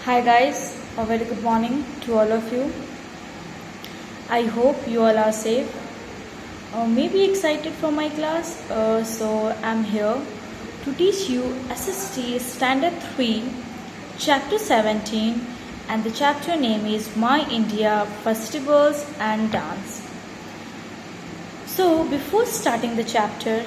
Hi guys, a very good morning to all of you. I hope you all are safe. Maybe excited for my class. So I'm here to teach you SST Standard 3, Chapter 17, and the chapter name is My India Festivals and Dance. So before starting the chapter,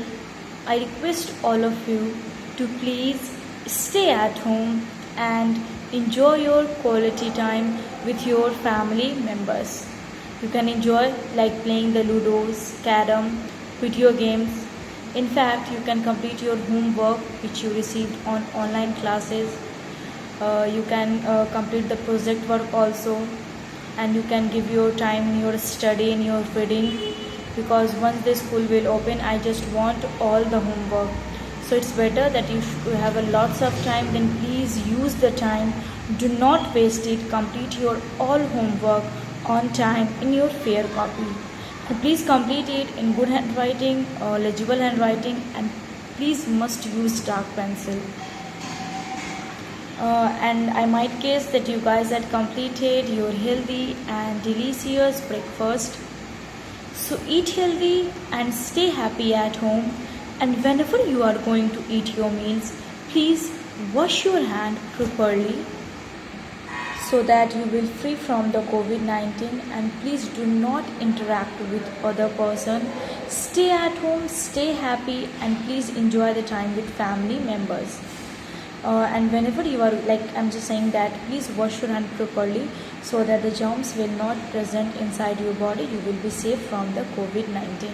I request all of you to please stay at home and enjoy your quality time with your family members. You can enjoy like playing the ludos, carom, video games. In fact, you can complete your homework which you received on online classes. You can complete the project work also, and you can give your time in your study in your reading, because once the school will open I just want all the homework. So it's better that you have a lots of time, then please use the time, do not waste it, complete your all homework on time in your fair copy, and please complete it in good handwriting, legible handwriting, and please must use dark pencil. And I might guess that you guys had completed your healthy and delicious breakfast. So eat healthy and stay happy at home, and whenever you are going to eat your meals, please wash your hand properly so that you will free from the COVID-19, and please do not interact with other person. Stay at home, stay happy, and please enjoy the time with family members. And whenever you are I'm just saying that please wash your hand properly so that the germs will not present inside your body. You will be safe from the COVID-19.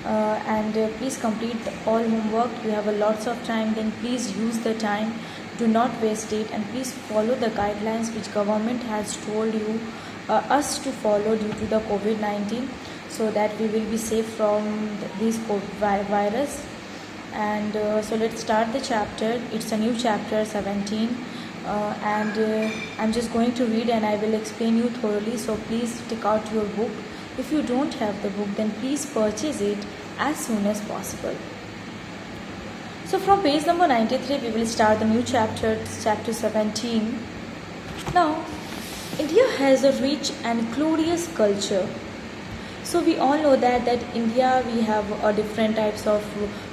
And please complete all homework. You have a lots of time, then please use the time, do not waste it, and please follow the guidelines which government has told you us to follow due to the COVID-19, so that we will be safe from this virus. And so let's start the chapter. It's a new chapter 17, and I'm just going to read and I will explain you thoroughly, so please take out your book. If you don't have the book, then please purchase it as soon as possible. So from page number 93 we will start the new chapter, chapter 17. Now, India has a rich and glorious culture. So we all know that India we have different types of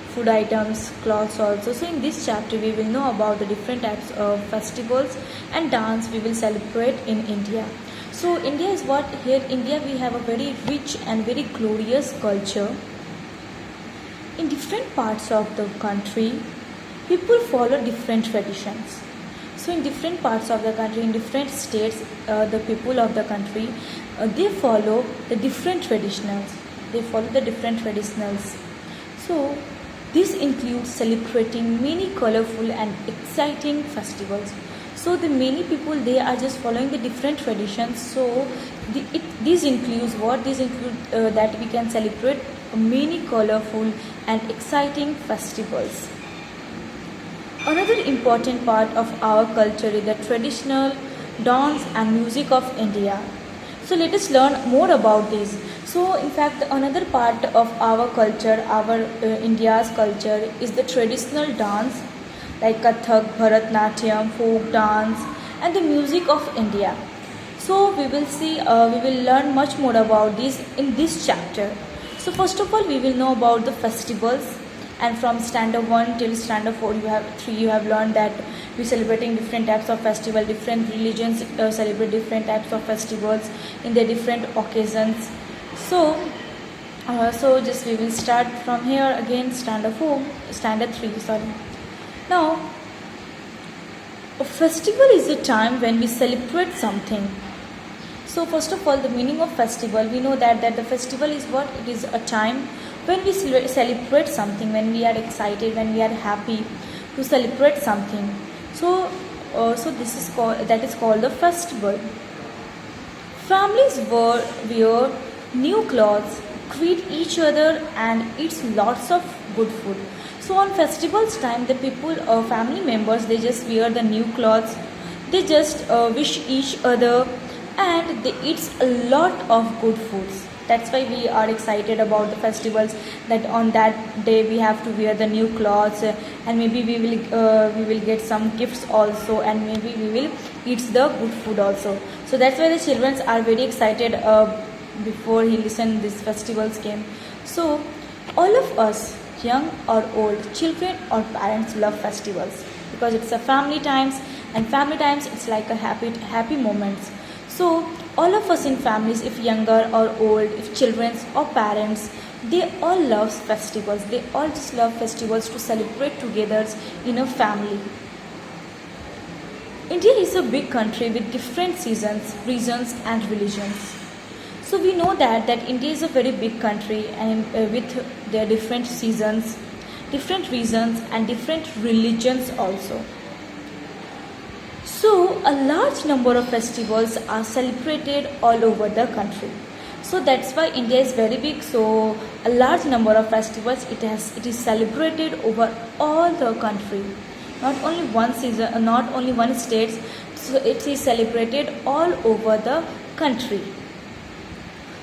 food items, clothes also. So in this chapter we will know about the different types of festivals and dance we will celebrate in India. So India is what? Here India we have a very rich and very glorious culture. In different parts of the country, people follow different traditions. So in different parts of the country, in different states, the people of the country, they follow the different traditionals. They follow the different traditionals. So this includes celebrating many colorful and exciting festivals. So the many people, they are just following the different traditions. So this includes what? This includes that we can celebrate many colorful and exciting festivals. Another important part of our culture is the traditional dance and music of India. So let us learn more about this. So in fact, another part of our culture, our India's culture, is the traditional dance like Kathak, Bharatnatyam, folk dance, and the music of India. So we will see, we will learn much more about this in this chapter. So first of all, we will know about the festivals, and from standard 1 till standard 4 you have learned that we celebrating different types of festival. Different religions celebrate different types of festivals in their different occasions. So just we will start from here again, standard 3, sorry. Now, a festival is a time when we celebrate something. So first of all, the meaning of festival, we know that the festival is what? It is a time when we celebrate something, when we are excited, when we are happy to celebrate something. So this is called the festival. Families wear new clothes, greet each other, and eat lots of good food. So on festivals time, the people, family members, they just wear the new clothes, they just wish each other, and they eat a lot of good foods. that's why we are excited about the festivals, that on that day we have to wear the new clothes, and maybe we will get some gifts also, and maybe we will eat the good food also. So that's why the children are very excited before he listen this festivals came. So all of us, young or old, children or parents, love festivals because it's a family times, and family times it's like a happy moments. So all of us in families, if younger or old, if children or parents, they all love festivals. They all just love festivals to celebrate together in a family. India is a big country with different seasons, regions and religions. So we know that India is a very big country, and with their different seasons, different regions and different religions also. So a large number of festivals are celebrated all over the country. So that's why India is very big. So a large number of festivals it is celebrated over all the country. Not only one season, not only one state. So it is celebrated all over the country.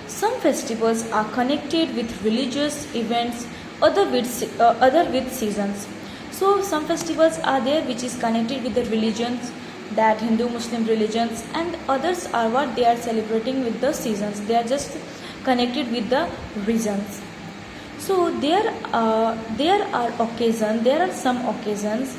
Some festivals are connected with religious events, other with seasons. So some festivals are there which is connected with the religions, that Hindu Muslim religions, and others are what they are celebrating with the seasons. They are just connected with the reasons. So there are some occasions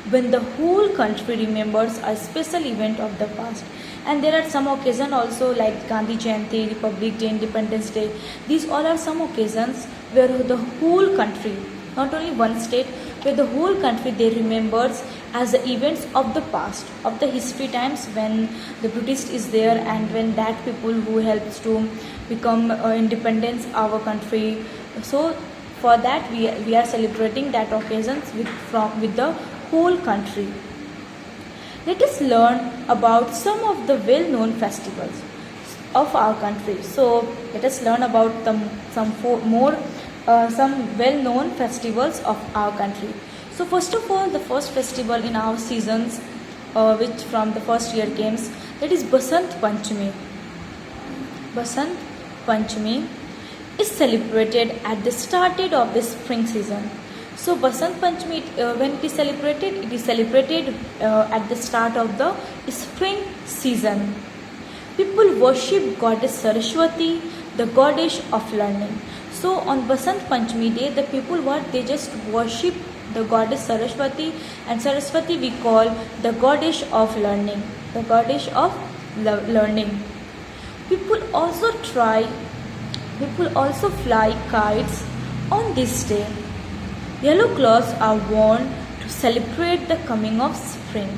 when the whole country remembers a special event of the past. And there are some occasions also like Gandhi Jayanti, Republic Day, Independence Day. These all are some occasions where the whole country, not only one state, where the whole country they remembers as the events of the past, of the history times when the British is there, and when that people who helps to become independence our country. So for that we are celebrating that occasions with the whole country. Let us learn about some of the well-known festivals of our country. So let us learn about some well-known festivals of our country. So first of all, the first festival in our seasons, which from the first year comes, that is Basant Panchami. Basant Panchami is celebrated at the start of the spring season. So Basant Panchami, when it is celebrated at the start of the spring season. People worship goddess Saraswati, the goddess of learning. So on Basant Panchami day, the people they just worship the goddess Saraswati, and Saraswati we call the goddess of learning, the goddess of learning. People also fly kites on this day. Yellow cloths are worn to celebrate the coming of spring.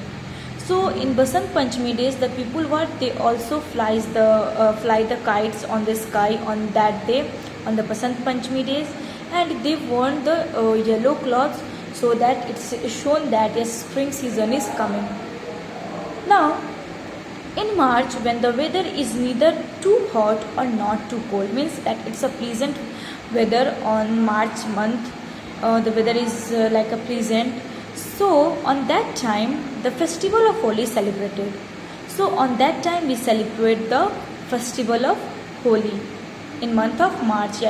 So in Basant Panchami days, the people they also fly the kites on the sky on that day, on the Basant Panchami days, and they worn the yellow cloths so that it's shown that a spring season is coming. Now, in March, when the weather is neither too hot or not too cold, means that it's a pleasant weather on March month. The weather is like a pleasant. So on that time, the festival of Holi is celebrated. So on that time, we celebrate the festival of Holi. In month of March,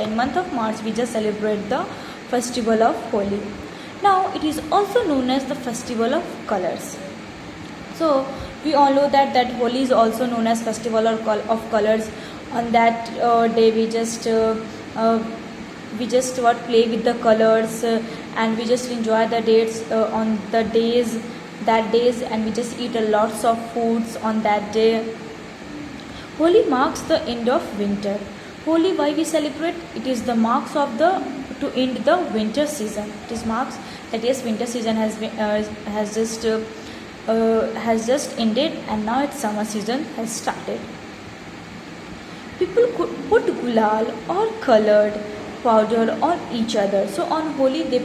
we just celebrate the festival of Holi. Now, it is also known as the festival of colors. So we all know that Holi is also known as festival of colors. On that day, we just play with the colors, and we just enjoy the dates on the days, and we just eat a lots of foods on that day. Holi marks the end of winter. Holi, why we celebrate? It is the marks of to end the winter season. It is marks that yes, winter season has just ended, and now its summer season has started. People could put gulal or colored powder on each other. So on Holi, they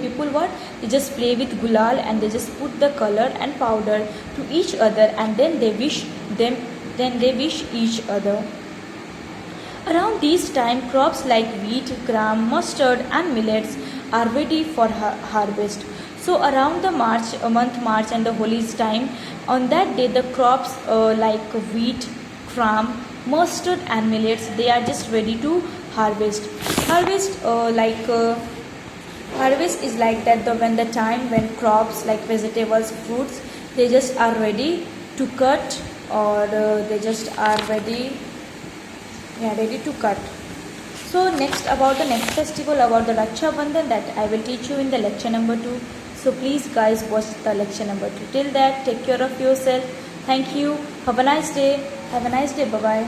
just play with gulal, and they just put the color and powder to each other, and then they wish each other. Around this time, crops like wheat, gram, mustard and millets are ready for harvest. So around the March and the Holi's time, on that day the crops like wheat, gram, mustard and millets, they are just ready to harvest. Harvest is like that when the time when crops like vegetables, fruits, they just are ready to cut, or they just are ready to cut. So next, about the next festival, about the Raksha Bandhan, that I will teach you in the lecture number 2. So please guys watch the lecture number 2. Till that, take care of yourself. Thank you. Have a nice day. Bye bye.